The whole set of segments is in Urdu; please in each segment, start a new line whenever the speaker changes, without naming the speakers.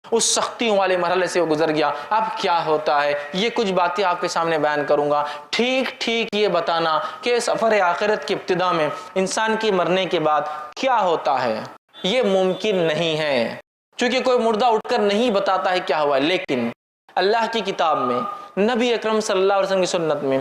اس سختیوں والے مرحلے سے وہ گزر گیا. اب کیا ہوتا ہے یہ کچھ باتیں آپ کے سامنے بیان کروں گا. ٹھیک یہ بتانا کہ سفر آخرت کی ابتدا میں انسان کی مرنے کے بعد کیا ہوتا ہے یہ ممکن نہیں ہے، چونکہ کوئی مردہ اٹھ کر نہیں بتاتا ہے کیا ہوا ہے. لیکن اللہ کی کتاب میں، نبی اکرم صلی اللہ علیہ وسلم کی سنت میں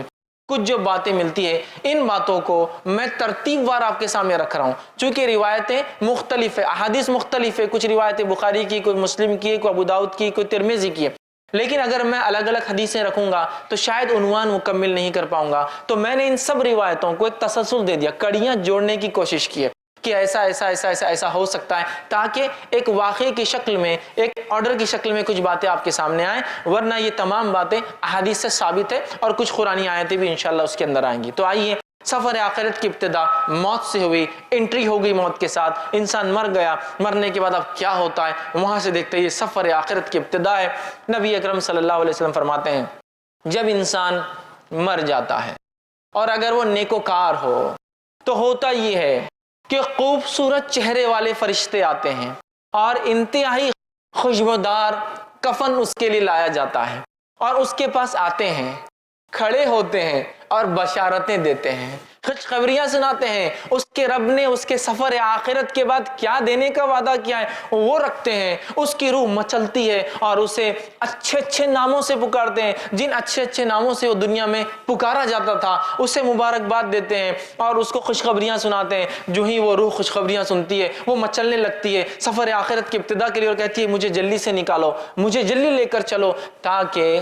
کچھ جو باتیں ملتی ہے، ان باتوں کو میں ترتیب وار آپ کے سامنے رکھ رہا ہوں. چونکہ روایتیں مختلف ہیں، احادیث مختلف ہے، کچھ روایتیں بخاری کی، کوئی مسلم کی، کوئی ابو داؤد کی، کوئی ترمذی کی ہے. لیکن اگر میں الگ الگ حدیثیں رکھوں گا تو شاید عنوان مکمل نہیں کر پاؤں گا. تو میں نے ان سب روایتوں کو ایک تسلسل دے دیا، کڑیاں جوڑنے کی کوشش کی ہے کہ ایسا ایسا ایسا ایسا ایسا ہو سکتا ہے، تاکہ ایک واقعے کی شکل میں، ایک آرڈر کی شکل میں کچھ باتیں آپ کے سامنے آئیں. ورنہ یہ تمام باتیں احادیث سے ثابت ہے اور کچھ قرآنی آیتیں بھی انشاءاللہ اس کے اندر آئیں گی. تو آئیے، سفر آخرت کی ابتدا موت سے ہوئی، انٹری ہو گئی موت کے ساتھ، انسان مر گیا. مرنے کے بعد اب کیا ہوتا ہے وہاں سے دیکھتے ہیں. یہ سفر آخرت کی ابتدا ہے. نبی اکرم صلی اللہ علیہ وسلم فرماتے ہیں جب انسان مر جاتا ہے اور اگر وہ نیکوکار ہو تو ہوتا یہ ہے کہ خوبصورت چہرے والے فرشتے آتے ہیں اور انتہائی خوشبودار کفن اس کے لیے لایا جاتا ہے، اور اس کے پاس آتے ہیں، کھڑے ہوتے ہیں اور بشارتیں دیتے ہیں، خوشخبریاں سناتے ہیں. اس کے رب نے اس کے سفر آخرت کے بعد کیا دینے کا وعدہ کیا ہے وہ رکھتے ہیں. اس کی روح مچلتی ہے اور اسے اچھے اچھے ناموں سے پکارتے ہیں، جن اچھے اچھے ناموں سے وہ دنیا میں پکارا جاتا تھا اسے مبارکباد دیتے ہیں اور اس کو خوشخبریاں سناتے ہیں. جو ہی وہ روح خوشخبریاں سنتی ہے وہ مچلنے لگتی ہے سفر آخرت کی ابتدا کے لیے اور کہتی ہے مجھے جلدی سے نکالو، مجھے جلدی لے کر چلو، تاکہ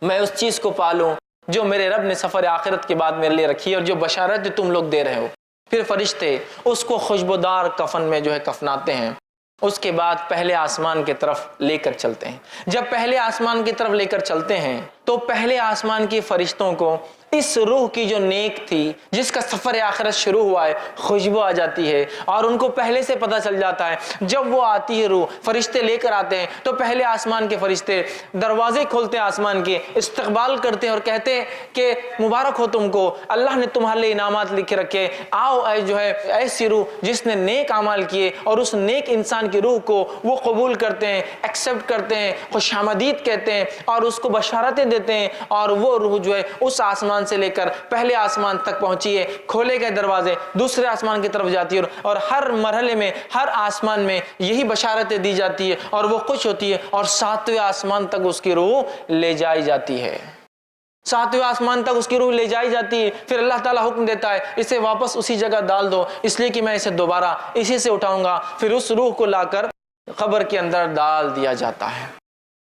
میں اس چیز کو پالوں جو میرے رب نے سفر آخرت کے بعد میرے لیے رکھی ہے اور جو بشارت تم لوگ دے رہے ہو. پھر فرشتے اس کو خوشبودار کفن میں کفناتے ہیں. اس کے بعد پہلے آسمان کی طرف لے کر چلتے ہیں. جب پہلے آسمان کی طرف لے کر چلتے ہیں تو پہلے آسمان کے فرشتوں کو اس روح کی جو نیک تھی، جس کا سفر آخرت شروع ہوا ہے، خوشبو آ جاتی ہے اور ان کو پہلے سے پتہ چل جاتا ہے. جب وہ آتی ہے روح، فرشتے لے کر آتے ہیں تو پہلے آسمان کے فرشتے دروازے کھولتے ہیں، آسمان کے استقبال کرتے ہیں اور کہتے ہیں کہ مبارک ہو تم کو، اللہ نے تمہارے لیے انعامات لکھ رکھے، آؤ ایسی روح جس نے نیک اعمال کیے. اور اس نیک انسان کی روح کو وہ قبول کرتے ہیں، ایکسیپٹ کرتے ہیں، خوش آمدید کہتے ہیں اور اس کو بشارتیں دیتے ہیں. اور وہ روح اس آسمان سے لے کر پہلے آسمان تک پہنچی ہے، کھولے گئے دروازے دوسرے آسمان کی طرف جاتی ہے اور ہر مرحلے میں، ہر آسمان میں یہی بشارتیں دی جاتی ہے اور وہ خوش ہوتی ہے اور 7ویں آسمان تک اس کی روح لے جائی جاتی ہے. 7ویں آسمان تک اس کی روح لے جائی جاتی ہے. پھر اللہ تعالیٰ حکم دیتا ہے اسے واپس اسی جگہ ڈال دو، اس لیے کہ میں اسے دوبارہ اسی سے اٹھاؤں گا. پھر اس روح کو لا کر قبر کے اندر ڈال دیا جاتا ہے.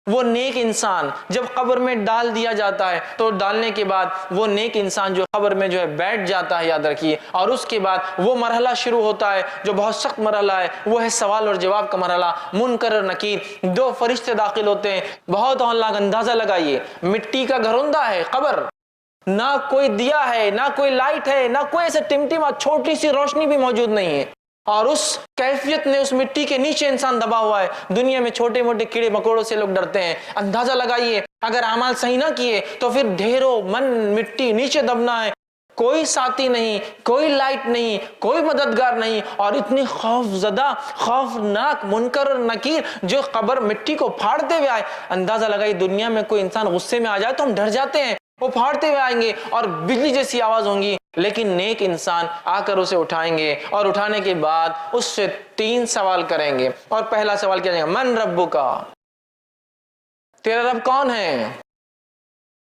وہ نیک انسان جب قبر میں ڈال دیا جاتا ہے تو ڈالنے کے بعد وہ نیک انسان جو قبر میں بیٹھ جاتا ہے، یاد رکھیے. اور اس کے بعد وہ مرحلہ شروع ہوتا ہے جو بہت سخت مرحلہ ہے، وہ ہے سوال اور جواب کا مرحلہ. منکر اور نکیر 2 فرشتے داخل ہوتے ہیں. بہت اندازہ لگائیے، مٹی کا گھروندہ ہے قبر، نہ کوئی دیا ہے، نہ کوئی لائٹ ہے، نہ کوئی ایسے ٹمٹما چھوٹی سی روشنی بھی موجود نہیں ہے. اور اس کیفیت میں اس مٹی کے نیچے انسان دبا ہوا ہے. دنیا میں چھوٹے موٹے کیڑے مکوڑوں سے لوگ ڈرتے ہیں. اندازہ لگائیے اگر اعمال صحیح نہ کیے تو پھر ڈھیروں من مٹی نیچے دبنا ہے. کوئی ساتھی نہیں، کوئی لائٹ نہیں، کوئی مددگار نہیں، اور اتنی خوف زدہ، خوفناک منکر اور نکیر جو قبر مٹی کو پھاڑتے ہوئے آئے. اندازہ لگائیے دنیا میں کوئی انسان غصے میں آ جائے تو ہم ڈر جاتے ہیں، وہ پھاڑتے ہوئے آئیں گے اور بجلی جیسی آواز ہوں گی. لیکن نیک انسان آ کر اسے اٹھائیں گے اور اٹھانے کے بعد اس سے 3 سوال کریں گے. اور پہلا سوال کیا جائے گا؟ من ربک، تیرا رب کون ہے؟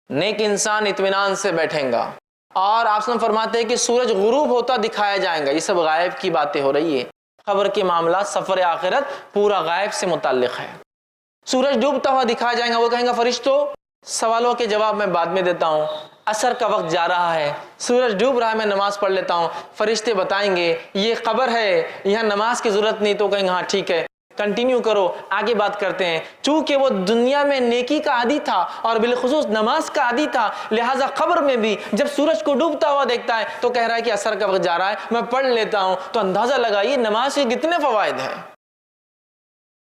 نیک انسان اطمینان سے بیٹھیں گا. اور آپ فرماتے ہیں کہ سورج غروب ہوتا دکھایا جائے گا. یہ سب غائب کی باتیں ہو رہی ہے. قبر کے معاملات، سفر آخرت پورا غائب سے متعلق ہے. سورج ڈوبتا ہوا دکھایا جائے گا. وہ کہیں گا فرشتوں سوالوں کے جواب میں بعد میں دیتا ہوں، عصر کا وقت جا رہا ہے، سورج ڈوب رہا ہے، میں نماز پڑھ لیتا ہوں. فرشتے بتائیں گے یہ قبر ہے، یہاں نماز کی ضرورت نہیں. تو کہیں گے ہاں ٹھیک ہے، کنٹینیو کرو، آگے بات کرتے ہیں. چونکہ وہ دنیا میں نیکی کا عادی تھا اور بالخصوص نماز کا عادی تھا، لہٰذا قبر میں بھی جب سورج کو ڈوبتا ہوا دیکھتا ہے تو کہہ رہا ہے کہ عصر کا وقت جا رہا ہے، میں پڑھ لیتا ہوں. تو اندازہ لگائیے نماز کے کتنے فوائد ہیں.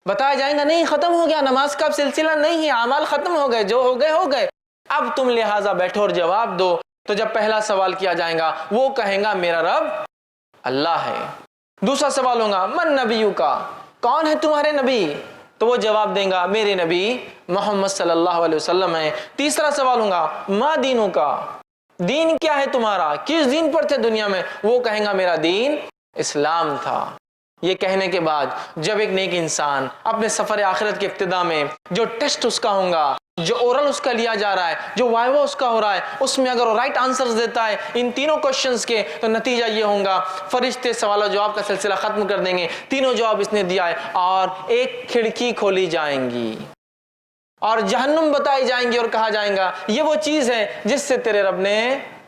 بتایا جائے گا نہیں ختم ہو گیا، نماز کا سلسلہ نہیں ہے، اعمال ختم ہو گئے، جو ہو گئے ہو گئے، اب تم لہٰذا بیٹھو اور جواب دو. تو جب پہلا سوال کیا جائے گا وہ کہیں گا میرا رب اللہ ہے. دوسرا سوال ہوگا من نبیک، کون ہے تمہارے نبی؟ تو وہ جواب دیں گا میرے نبی محمد صلی اللہ علیہ وسلم ہیں۔ تیسرا سوال ہوگا ما دینوں کا، دین کیا ہے تمہارا، کس دین پر تھے دنیا میں؟ وہ کہیں گا میرا دین اسلام تھا۔ یہ کہنے کے بعد جب ایک نیک انسان اپنے سفر آخرت کے ابتدا میں جو ٹیسٹ اس کا ہوگا، جو اورل اس کا لیا جا رہا ہے، جو وائوا اس کا ہو رہا ہے، اس میں اگر وہ رائٹ آنسرز دیتا ہے ان تینوں کوشچنز کے، تو نتیجہ یہ ہوگا فرشتے سوال و جواب کا سلسلہ ختم کر دیں گے۔ تینوں جواب اس نے دیا ہے، اور ایک کھڑکی کھولی جائیں گی اور جہنم بتائی جائیں گی اور کہا جائیں گا یہ وہ چیز ہے جس سے تیرے رب نے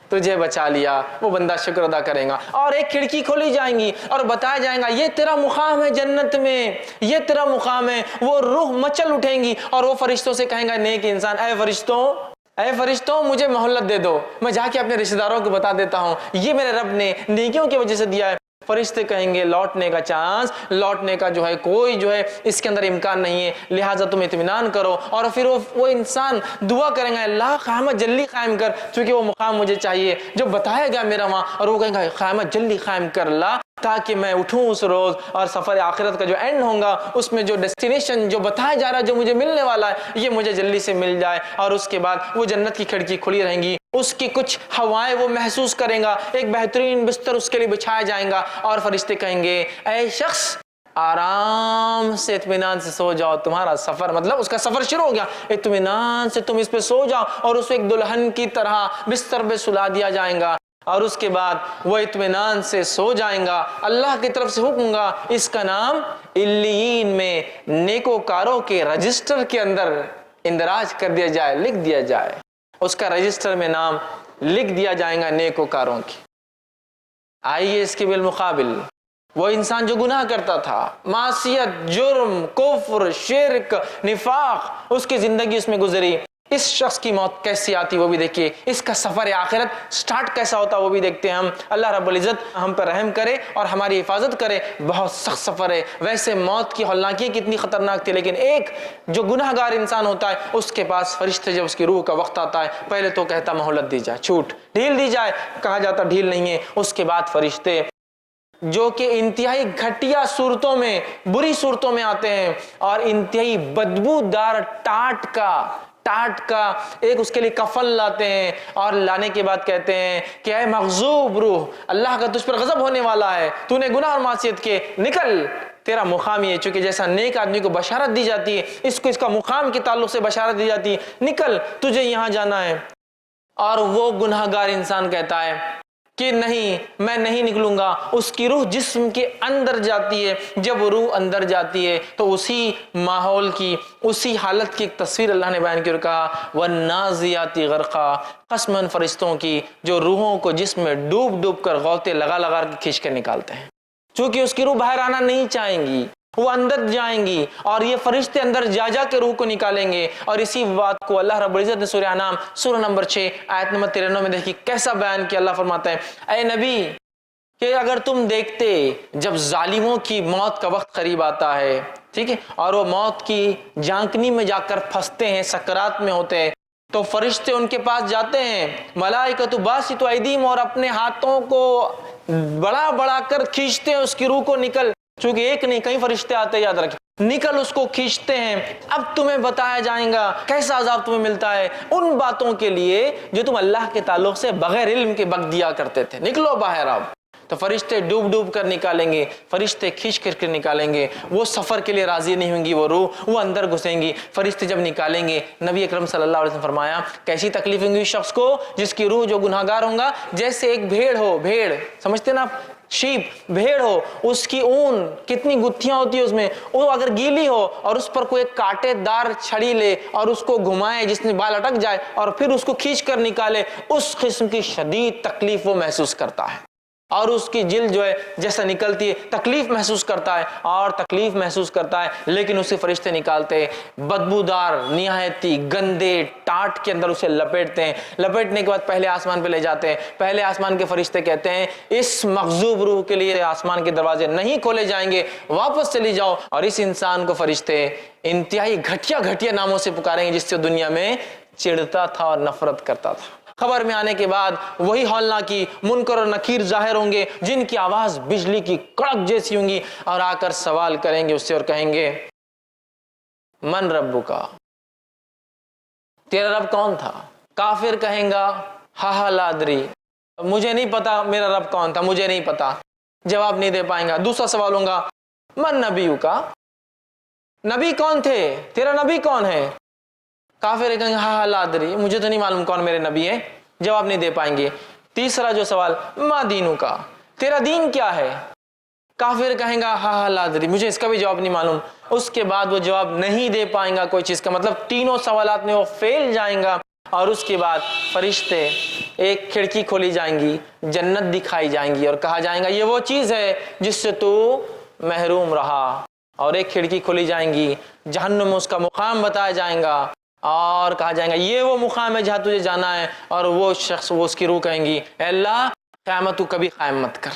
تجھے بچا لیا۔ وہ بندہ شکر ادا کرے گا، اور ایک کھڑکی کھولی جائیں گی اور بتایا جائیں گا یہ تیرا مقام ہے جنت میں، یہ تیرا مقام ہے۔ وہ روح مچل اٹھیں گی اور وہ فرشتوں سے کہیں گا نیک انسان اے فرشتوں مجھے مہلت دے دو، میں جا کے اپنے رشتہ داروں کو بتا دیتا ہوں یہ میرے رب نے نیکیوں کی وجہ سے دیا ہے۔ فرشتے کہیں گے لوٹنے کا چانس، لوٹنے کا کوئی اس کے اندر امکان نہیں ہے، لہٰذا تم اطمینان کرو۔ اور پھر وہ انسان دعا کریں گا اللہ قیامت جلدی قائم کر، چونکہ وہ مقام مجھے چاہیے جو بتایا گیا میرا وہاں، اور وہ کہیں گا قیامت جلدی قائم کر اللہ تاکہ میں اٹھوں اس روز، اور سفر آخرت کا جو اینڈ ہوگا اس میں جو ڈیسٹینیشن جو بتایا جا رہا ہے جو مجھے ملنے والا ہے یہ مجھے جلدی سے مل جائے۔ اور اس کے بعد وہ جنت کی کھڑکی کھلی رہیں گی، اس کی کچھ ہوائیں وہ محسوس کریں گا، ایک بہترین بستر اس کے لیے بچھایا جائیں گا، اور فرشتے کہیں گے اے شخص آرام سے اطمینان سے سو جاؤ، تمہارا سفر مطلب اس کا سفر شروع ہو گیا، اطمینان سے تم اس پہ سو جاؤ، اور اسے ایک دلہن کی طرح بستر پہ سلا دیا جائے گا۔ اور اس کے بعد وہ اطمینان سے سو جائیں گا، اللہ کی طرف سے حکم گا اس کا نام علیین میں نیکوکاروں کے رجسٹر کے اندر اندراج کر دیا جائے، لکھ دیا جائے، اس کا رجسٹر میں نام لکھ دیا جائے گا نیکوکاروں کی۔ آئیے اس کے بالمقابل وہ انسان جو گناہ کرتا تھا، معصیت، جرم، کفر، شرک، نفاق، اس کی زندگی اس میں گزری، اس شخص کی موت کیسی آتی وہ بھی دیکھیے، اس کا سفر آخرت سٹارٹ کیسا ہوتا وہ بھی دیکھتے ہیں ہم۔ اللہ رب العزت ہم پر رحم کرے اور ہماری حفاظت کرے۔ بہت سخت سفر ہے، ویسے موت کی ہولناکی کتنی خطرناک تھی، لیکن ایک جو گناہ گار انسان ہوتا ہے اس کے پاس فرشتے جب اس کی روح کا وقت آتا ہے پہلے تو کہتا مہلت دی جائے، چھوٹ ڈھیل دی جائے، کہا جاتا ڈھیل نہیں ہے۔ اس کے بعد فرشتے جو کہ انتہائی گھٹیا صورتوں میں، بری صورتوں میں آتے ہیں، اور انتہائی بدبودار ٹاٹ کا ایک اس کے لیے کفن لاتے ہیں، اور لانے کے بعد کہتے ہیں کہ اے مغضوب روح، اللہ کا تجھ پر غضب ہونے والا ہے، تو نے گناہ اور معصیت کے، نکل، تیرا مقام یہ ہے۔ چونکہ جیسا نیک آدمی کو بشارت دی جاتی ہے اس کو اس کا مقام کے تعلق سے بشارت دی جاتی ہے، نکل تجھے یہاں جانا ہے۔ اور وہ گناہ گار انسان کہتا ہے کہ نہیں میں نہیں نکلوں گا۔ اس کی روح جسم کے اندر جاتی ہے، جب وہ روح اندر جاتی ہے تو اسی ماحول کی، اسی حالت کی ایک تصویر اللہ نے بیان کی اور کہا وَالنَّازِعَاتِ غَرْقًا، قسماً فرشتوں کی جو روحوں کو جسم میں ڈوب کر غوطے لگا کے کھینچ کر نکالتے ہیں، چونکہ اس کی روح باہر آنا نہیں چاہیں گی، وہ اندر جائیں گی، اور یہ فرشتے اندر جا کے روح کو نکالیں گے۔ اور اسی بات کو اللہ رب العزت نے سورہ انعام سورہ نمبر 6 آیت نمبر 93 میں دیکھیے کیسا بیان کیا۔ اللہ فرماتا ہے اے نبی کہ اگر تم دیکھتے جب ظالموں کی موت کا وقت قریب آتا ہے، ٹھیک ہے، اور وہ موت کی جھانکنی میں جا کر پھنستے ہیں، سکرات میں ہوتے ہیں، تو فرشتے ان کے پاس جاتے ہیں، ملائکۃ باسطوا ایدیہم، اور اپنے ہاتھوں کو بڑا کر کھینچتے ہیں اس کی روح کو، نکل، چونکہ ایک نہیں کئی فرشتے آتے ہیں، یاد رکھیں، نکل، اس کو کھینچتے ہیں۔ اب تمہیں بتایا جائے گا کیسا عذاب تمہیں ملتا ہے ان باتوں کے لیے جو تم اللہ کے تعلق سے بغیر علم کے بک دیا کرتے تھے، نکلو باہر اب۔ تو فرشتے ڈوب کر نکالیں گے، فرشتے کھینچ کر نکالیں گے، وہ سفر کے لیے راضی نہیں ہوں گی، وہ روح وہ اندر گھسیں گی۔ فرشتے جب نکالیں گے، نبی اکرم صلی اللہ علیہ وسلم فرمایا کیسی تکلیف ہوں گی اس شخص کو جس کی روح جو گناہ گار ہوگا، جیسے ایک بھیڑ ہو، بھیڑ سمجھتے نا آپ، شیپ، بھیڑ ہو، اس کی اون کتنی گتھیاں ہوتی ہے اس میں، وہ اگر گیلی ہو اور اس پر کوئی کانٹے دار چھڑی لے اور اس کو گھمائے جس میں بال اٹک جائے اور پھر اس کو کھینچ کر نکالے، اس قسم کی شدید تکلیف وہ محسوس کرتا ہے، اور اس کی جلد جیسا نکلتی ہے تکلیف محسوس کرتا ہے، لیکن اسے فرشتے نکالتے بدبودار نہایتی گندے ٹاٹ کے اندر اسے لپیٹتے ہیں، لپیٹنے کے بعد پہلے آسمان پہ لے جاتے ہیں۔ پہلے آسمان کے فرشتے کہتے ہیں اس مغضوب روح کے لیے آسمان کے دروازے نہیں کھولے جائیں گے، واپس چلی جاؤ، اور اس انسان کو فرشتے انتہائی گھٹیا ناموں سے پکاریں گے جس سے دنیا میں چڑھتا تھا اور نفرت کرتا تھا۔ خبر میں آنے کے بعد وہی ہولناکی منکر اور نکیر ظاہر ہوں گے جن کی آواز بجلی کی کڑک جیسی ہوں گی، اور آ کر سوال کریں گے اس سے اور کہیں گے من ربکا، تیرا رب کون تھا؟ کافر کہیں گا ہا لا ادری، مجھے نہیں پتا میرا رب کون تھا، مجھے نہیں پتا، جواب نہیں دے پائیں گا۔ دوسرا سوال ہوگا من نبیکا، نبی کون تھے، تیرا نبی کون ہے؟ کافر کہیں گے ہا لا ادری، مجھے تو نہیں معلوم کون میرے نبی ہے، جواب نہیں دے پائیں گے۔ تیسرا جو سوال ما دینکا، تیرا دین کیا ہے؟ کافر کہیں گا ہا لا ادری، مجھے اس کا بھی جواب نہیں معلوم۔ اس کے بعد وہ جواب نہیں دے پائیں گا کوئی چیز کا، مطلب تینوں سوالات میں وہ فیل جائیں گا۔ اور اس کے بعد فرشتے، ایک کھڑکی کھولی جائیں گی، جنت دکھائی جائیں گی اور کہا جائیں گا یہ وہ چیز ہے جس سے تو محروم رہا، اور ایک کھڑکی کھولی جائیں گی، جہنم میں اس کا مقام بتایا جائیں گا اور کہا جائیں گا یہ وہ مقام ہے جہاں تجھے جانا ہے، اور وہ شخص، وہ اس کی روح کہیں گی اے اللہ قیامت تو کبھی قائم مت کر،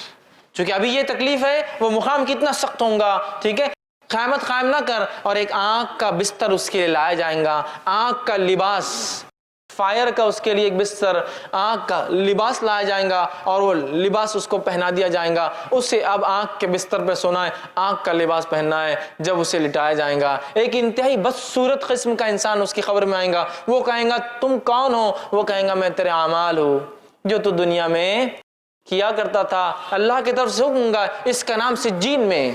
چونکہ ابھی یہ تکلیف ہے، وہ مقام کتنا سخت ہوگا، ٹھیک ہے، قیامت قائم نہ کر۔ اور ایک آنکھ کا بستر اس کے لیے لایا جائیں گا، آنکھ کا لباس، فائر کا اس کے لیے ایک بستر، آنکھ کا لباس لایا جائیں گا، اور وہ لباس اس کو پہنا دیا جائیں گا، اسے اب آنکھ کے بستر پہ سونا ہے، آنکھ کا لباس پہننا ہے۔ جب اسے لٹایا جائیں گا، ایک انتہائی بدصورت قسم کا انسان اس کی خبر میں آئیں گا، وہ کہیں گا تم کون ہو؟ وہ کہیں گا میں تیرے اعمال ہوں جو تو دنیا میں کیا کرتا تھا، اللہ کی طرف سے حکم گا، اس کا نام سجین میں،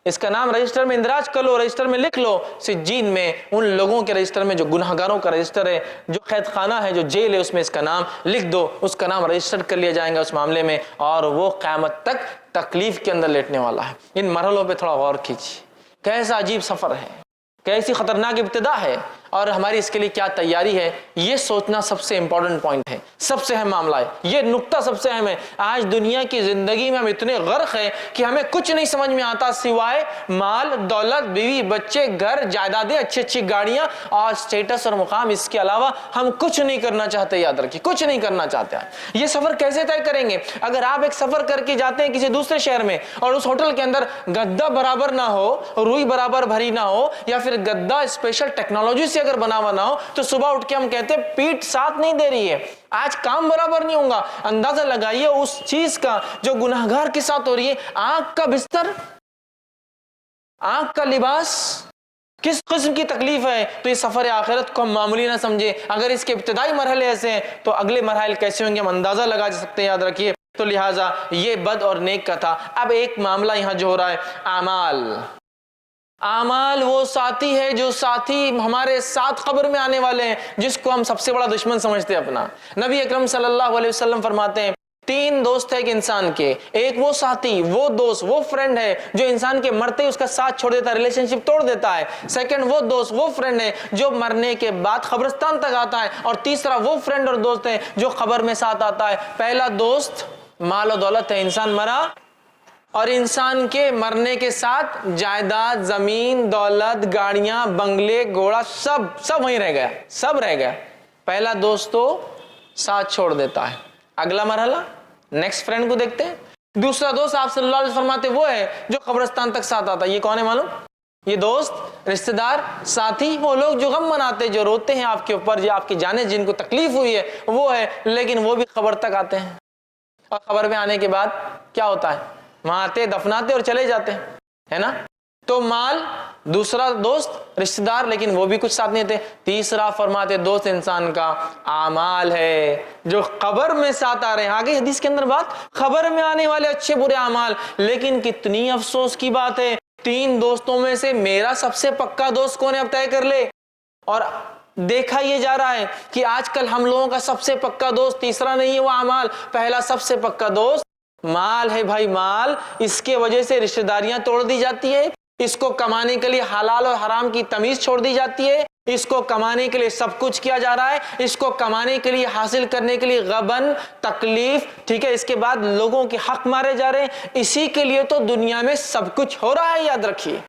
اس کا نام رجسٹر میں اندراج کر لو، رجسٹر میں لکھ لو، سجین میں، ان لوگوں کے رجسٹر میں جو گناہگاروں کا رجسٹر ہے، جو قید خانہ ہے، جو جیل ہے، اس میں اس کا نام لکھ دو، اس کا نام رجسٹر کر لیا جائے گا اس معاملے میں، اور وہ قیامت تک تکلیف کے اندر لیٹنے والا ہے۔ ان مرحلوں پہ تھوڑا غور کیجیے، کیسا عجیب سفر ہے، کیسی خطرناک ابتدا ہے، اور ہماری اس کے لیے کیا تیاری ہے، یہ سوچنا سب سے امپورٹنٹ پوائنٹ ہے، سب سے اہم معاملہ ہے، یہ نقطہ سب سے اہم ہے۔ آج دنیا کی زندگی میں ہم اتنے غرق ہیں کہ ہمیں کچھ نہیں سمجھ میں آتا سوائے مال، دولت، بیوی، بچے، گھر، جائیدادیں، اچھی اچھی گاڑیاں اور اسٹیٹس اور مقام، اس کے علاوہ ہم کچھ نہیں کرنا چاہتے، یاد رکھیے کچھ نہیں کرنا چاہتے ہیں۔ یہ سفر کیسے طے کریں گے؟ اگر آپ ایک سفر کر کے جاتے ہیں کسی دوسرے شہر میں، اور اس ہوٹل کے اندر گدا برابر نہ ہو، روئی برابر بھری نہ ہو، یا پھر گدا اسپیشل ٹیکنالوجی سے اگر بنا ہوا نہ ہو، تو صبح اٹھ کے ہم کہتے ہیں پیٹ ساتھ نہیں دے رہی ہے، آج کام برابر نہیں ہوگا۔ اندازہ لگائیے اس چیز کا جو گناہگار کے ساتھ ہو رہی ہے، آنکھ کا بستر، آنکھ کا لباس، کس قسم کی تکلیف ہے۔ تو یہ سفر آخرت کو ہم معمولی نہ سمجھے، اگر اس کے ابتدائی مرحلے ایسے ہیں تو اگلے مراحل کیسے ہوں گے ہم اندازہ لگا سکتے ہیں، یاد رکھیے۔ تو لہٰذا یہ بد اور نیک کا تھا۔ اب ایک معاملہ یہاں جو ہو رہا ہے، اعمال، اعمال وہ ساتھی ہے جو ساتھی ہمارے ساتھ قبر میں آنے والے ہیں، جس کو ہم سب سے بڑا دشمن سمجھتے ہیں اپنا۔ نبی اکرم صلی اللہ علیہ وسلم فرماتے ہیں تین دوست ہے ایک انسان کے، ایک وہ ساتھی، وہ دوست، وہ فرینڈ ہے جو انسان کے مرتے اس کا ساتھ چھوڑ دیتا ہے، ریلیشن شپ توڑ دیتا ہے۔ سیکنڈ وہ دوست، وہ فرینڈ ہے جو مرنے کے بعد قبرستان تک آتا ہے، اور تیسرا وہ فرینڈ اور دوست ہے جو قبر میں ساتھ آتا ہے۔ پہلا دوست مال و دولت ہے، انسان مرا اور انسان کے مرنے کے ساتھ جائیداد، زمین، دولت، گاڑیاں، بنگلے، گھوڑا، سب وہیں رہ گیا، سب رہ گیا۔ پہلا دوست تو ساتھ چھوڑ دیتا ہے۔ اگلا مرحلہ نیکسٹ فرینڈ کو دیکھتے ہیں۔ دوسرا دوست آپ صلی اللہ علیہ وسلم فرماتے وہ ہے جو قبرستان تک ساتھ آتا ہے۔ یہ کون ہے معلوم؟ یہ دوست، رشتہ دار، ساتھی، وہ لوگ جو غم مناتے، جو روتے ہیں آپ کے اوپر، جو آپ کی جانیں جن کو تکلیف ہوئی ہے، وہ ہے، لیکن وہ بھی قبر تک آتے ہیں، اور قبر میں آنے کے بعد کیا ہوتا ہے؟ وہاں آتے، دفناتے اور چلے جاتے ہیں، ہے نا؟ تو مال، دوسرا دوست، رشتہ دار، لیکن وہ بھی کچھ ساتھ نہیں تھے۔ تیسرا فرماتے دوست انسان کا اعمال ہے جو قبر میں ساتھ آ رہے ہیں۔ آگے حدیث کے اندر بات، قبر میں آنے والے اچھے برے اعمال، لیکن کتنی افسوس کی بات ہے، تین دوستوں میں سے میرا سب سے پکا دوست کون ہے اب طے کر لے۔ اور دیکھا یہ جا رہا ہے کہ آج کل ہم لوگوں کا سب سے پکا دوست تیسرا نہیں ہے وہ اعمال، پہلا سب سے پکا دوست مال ہے۔ بھائی مال، اس کے وجہ سے رشتہ داریاں توڑ دی جاتی ہے، اس کو کمانے کے لیے حلال اور حرام کی تمیز چھوڑ دی جاتی ہے، اس کو کمانے کے لیے سب کچھ کیا جا رہا ہے، اس کو کمانے کے لیے، حاصل کرنے کے لیے غبن، تکلیف، ٹھیک ہے، اس کے بعد لوگوں کے حق مارے جا رہے ہیں، اسی کے لیے تو دنیا میں سب کچھ ہو رہا ہے، یاد رکھیے۔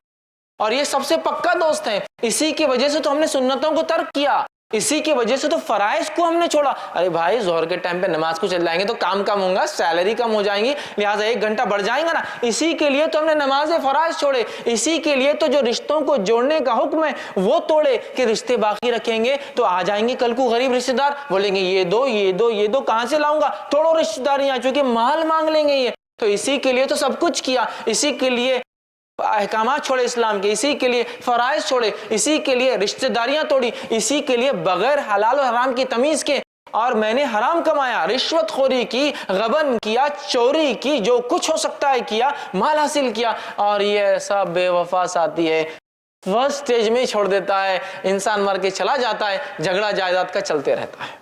اور یہ سب سے پکا دوست ہے، اسی کی وجہ سے تو ہم نے سنتوں کو ترک کیا، اسی کی وجہ سے تو فرائض کو ہم نے چھوڑا۔ ارے بھائی ظہر کے ٹائم پہ نماز کو چل جائیں گے تو کام کم ہوگا، سیلری کم ہو جائیں گی، لہٰذا 1 گھنٹہ بڑھ جائیں گا نا، اسی کے لیے تو ہم نے نماز فرائض چھوڑے، اسی کے لیے تو جو رشتوں کو جوڑنے کا حکم ہے وہ توڑے کہ رشتے باقی رکھیں گے تو آ جائیں گے کل کو غریب رشتہ دار، بولیں گے یہ دو یہ دو یہ دو، کہاں سے لاؤں گا، توڑو رشتہ داریاں، چونکہ مال مانگ لیں گے یہ۔ تو اسی کے لیے تو سب کچھ کیا، اسی کے لیے احکامات چھوڑے اسلام کے، اسی کے لیے فرائض چھوڑے، اسی کے لیے رشتہ داریاں توڑی، اسی کے لیے بغیر حلال و حرام کی تمیز کے، اور میں نے حرام کمایا، رشوت خوری کی، غبن کیا، چوری کی، جو کچھ ہو سکتا ہے کیا، مال حاصل کیا، اور یہ ایسا بے وفا ساتھی ہے، فرسٹ سٹیج میں چھوڑ دیتا ہے، انسان مر کے چلا جاتا ہے، جھگڑا جائیداد کا چلتے رہتا ہے۔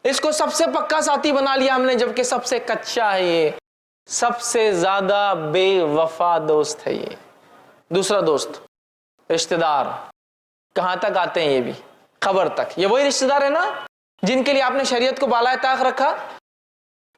اس کو سب سے پکا ساتھی بنا لیا ہم نے، جبکہ سب سے کچا ہے، یہ سب سے زیادہ بے وفا دوست ہے یہ۔ دوسرا دوست رشتہ دار، کہاں تک آتے ہیں یہ بھی؟ قبر تک۔ یہ وہی رشتہ دار ہے نا جن کے لیے آپ نے شریعت کو بالائے طاق رکھا؟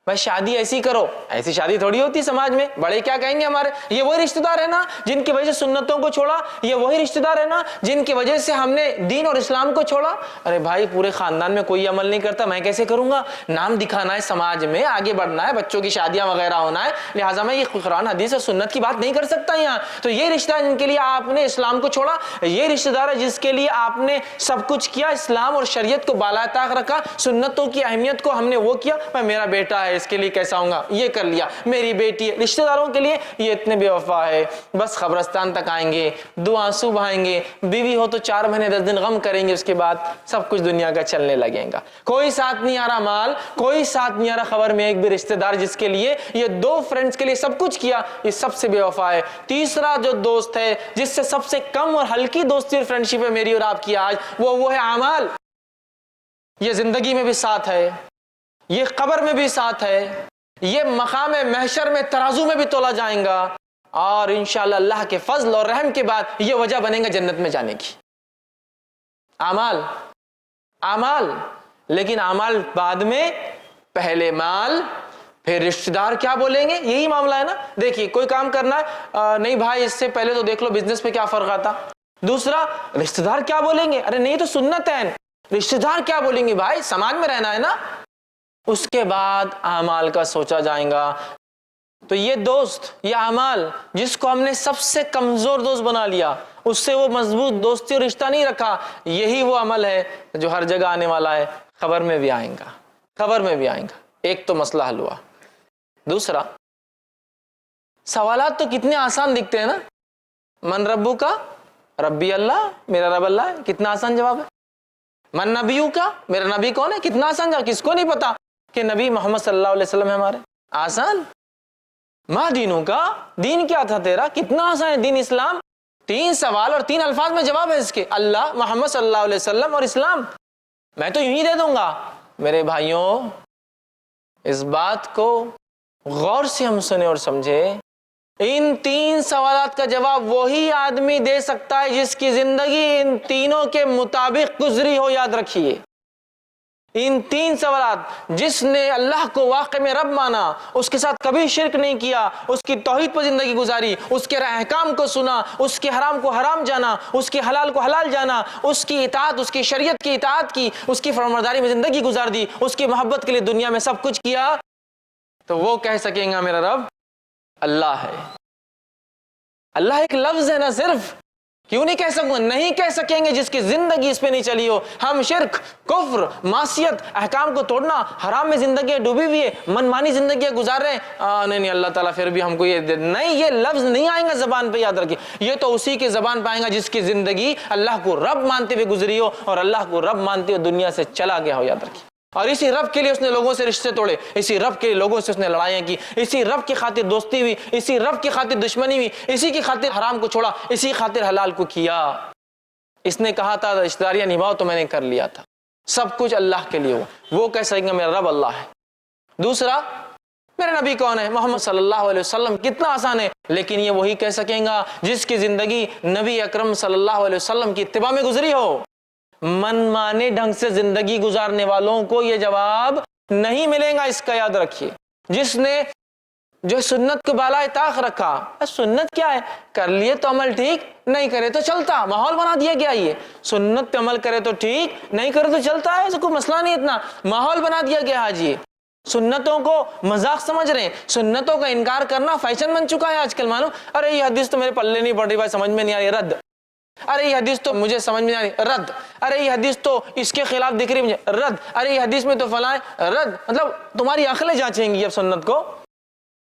بھائی شادی ایسی کرو، ایسی شادی تھوڑی ہوتی سماج میں، بڑے کیا کہیں گے ہمارے؟ یہ وہی رشتہ دار ہے نا جن کی وجہ سے سنتوں کو چھوڑا؟ یہ وہی رشتہ دار ہے نا جن کی وجہ سے ہم نے دین اور اسلام کو چھوڑا؟ ارے بھائی پورے خاندان میں کوئی عمل نہیں کرتا، میں کیسے کروں گا؟ نام دکھانا ہے سماج میں، آگے بڑھنا ہے، بچوں کی شادیاں وغیرہ ہونا ہے، لہٰذا میں یہ قرآن حدیث اور سنت کی بات نہیں کر سکتا یہاں۔ تو یہ رشتہ ہے جن کے لیے آپ نے اسلام کو چھوڑا، یہ رشتہ دار ہے جس کے لیے آپ نے سب کچھ کیا، اسلام اور شریعت کو بالائے طاق رکھا، سنتوں کی اہمیت کو ہم نے وہ کیا، میں میرا بیٹا ہے اس کے لیے کیسا ہوں گا، یہ کر لیا، میری بیٹی ہے۔ رشتہ داروں کے لیے یہ اتنے بے وفا ہے، بس قبرستان تک آئیں گے، دو آنسو بہائیں گے، بیوی ہو تو 4 مہینے 10 دن غم کریں گے، اس کے بعد سب کچھ دنیا کا چلنے لگے گا۔ کوئی ساتھ نہیں آ رہا مال، کوئی ساتھ نہیں آ رہا خبر میں، ایک بھی رشتہ دار جس کے لیے یہ 2 فرینڈز کے لیے سب کچھ کیا، یہ سب سے بے وفا ہے۔ تیسرا جو دوست ہے جس سے سب سے کم اور ہلکی دوستی اور فرینڈشپ ہے میری اور آپ کی آج، وہ ہے اعمال۔ یہ زندگی میں بھی ساتھ ہے، یہ قبر میں بھی ساتھ ہے، یہ مقام محشر میں ترازو میں بھی تولا جائیں گا، اور انشاءاللہ اللہ کے فضل اور رحم کے بعد یہ وجہ بنے گا جنت میں جانے کی۔ اعمال، اعمال، لیکن اعمال بعد میں، پہلے مال، پھر رشتہ دار کیا بولیں گے، یہی معاملہ ہے نا۔ دیکھیے کوئی کام کرنا ہے، نہیں بھائی اس سے پہلے تو دیکھ لو بزنس پہ کیا فرق آتا۔ دوسرا رشتہ دار کیا بولیں گے، ارے نہیں تو سنت ہے، رشتہ دار کیا بولیں گے، بھائی سماج میں رہنا ہے نا۔ اس کے بعد اعمال کا سوچا جائیں گا۔ تو یہ دوست، یہ اعمال جس کو ہم نے سب سے کمزور دوست بنا لیا، اس سے وہ مضبوط دوستی اور رشتہ نہیں رکھا، یہی وہ عمل ہے جو ہر جگہ آنے والا ہے، خبر میں بھی آئیں گا، خبر میں بھی آئیں گا۔ ایک تو مسئلہ حل ہوا۔ دوسرا، سوالات تو کتنے آسان دکھتے ہیں نا، من ربو کا، ربی اللہ، میرا رب اللہ ہے، کتنا آسان جواب ہے۔ من نبیو کا، میرا نبی کون ہے، کتنا آسان جواب، کس کو نہیں پتا کہ نبی محمد صلی اللہ علیہ وسلم ہے ہمارے؟ آسان۔ ما دینوں کا، دین کیا تھا تیرا، کتنا آسان ہے دین اسلام۔ 3 سوال اور 3 الفاظ میں جواب ہے اس کے، اللہ، محمد صلی اللہ علیہ وسلم اور اسلام۔ میں تو یوں ہی دے دوں گا۔ میرے بھائیوں، اس بات کو غور سے ہم سنیں اور سمجھے، ان 3 سوالات کا جواب وہی آدمی دے سکتا ہے جس کی زندگی ان تینوں کے مطابق گزری ہو۔ یاد رکھیے، ان 3 سوالات، جس نے اللہ کو واقع میں رب مانا، اس کے ساتھ کبھی شرک نہیں کیا، اس کی توحید پر زندگی گزاری، اس کے احکام کو سنا، اس کے حرام کو حرام جانا، اس کے حلال کو حلال جانا، اس کی اطاعت، اس کی شریعت کی اطاعت کی، اس کی فرمانبرداری میں زندگی گزار دی، اس کی محبت کے لیے دنیا میں سب کچھ کیا، تو وہ کہہ سکیں گا میرا رب اللہ ہے۔ اللہ ایک لفظ ہے نا صرف، کیوں نہیں کہہ سکوں؟ نہیں کہہ سکیں گے جس کی زندگی اس پہ نہیں چلی ہو۔ ہم شرک، کفر، معصیت، احکام کو توڑنا، حرام میں زندگیاں ڈوبی ہوئی ہے، من مانی زندگیاں گزار رہے ہیں، نہیں اللہ تعالیٰ پھر بھی ہم کو یہ نہیں، یہ لفظ نہیں آئیں گا زبان پہ، یاد رکھیے۔ یہ تو اسی کی زبان پہ آئیں گا جس کی زندگی اللہ کو رب مانتے ہوئے گزری ہو، اور اللہ کو رب مانتے ہوئے دنیا سے چلا گیا ہو، یاد رکھیے۔ اور اسی رب کے لیے اس نے لوگوں سے رشتے توڑے، اسی رب کے لوگوں سے اس نے لڑائیاں کی، اسی رب کی خاطر دوستی ہوئی، اسی رب کی خاطر دشمنی ہوئی، اسی کی خاطر حرام کو چھوڑا، اسی خاطر حلال کو کیا۔ اس نے کہا تھا رشتہ داریاں نبھاؤ تو میں نے کر لیا تھا، سب کچھ اللہ کے لیے ہوا، وہ کہہ سکیں گے میرا رب اللہ ہے۔ دوسرا، میرا نبی کون ہے، محمد صلی اللہ علیہ وسلم، کتنا آسان ہے، لیکن یہ وہی کہہ سکیں گا جس کی زندگی نبی اکرم صلی اللہ علیہ وسلم کی اتباع میں گزری ہو۔ من مانے ڈھنگ سے زندگی گزارنے والوں کو یہ جواب نہیں ملے گا، اس کا یاد رکھیے۔ جس نے جو سنت کو بالائے طاق رکھا، سنت کیا ہے، کر لیے تو عمل ٹھیک، نہیں کرے تو چلتا، ماحول بنا دیا گیا، یہ سنت پہ عمل کرے تو ٹھیک، نہیں کرے تو چلتا ہے، ایسا کوئی مسئلہ نہیں، اتنا ماحول بنا دیا گیا آج۔ یہ سنتوں کو مذاق سمجھ رہے ہیں، سنتوں کا انکار کرنا فیشن بن چکا ہے آج کل۔ معلوم، ارے یہ حدیث تو میرے پلے نہیں پڑ رہی بھائی، سمجھ میں نہیں آ رہی، رد۔ ارے یہ حدیث تو مجھے سمجھ میں نہیں آ رہی، رد۔ ارے یہ حدیث تو اس کے خلاف دکھ رہی مجھے، رد۔ ارے یہ حدیث میں تو فلاں، رد۔ مطلب تمہاری عقلیں جانچیں گی اب سنت کو،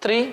3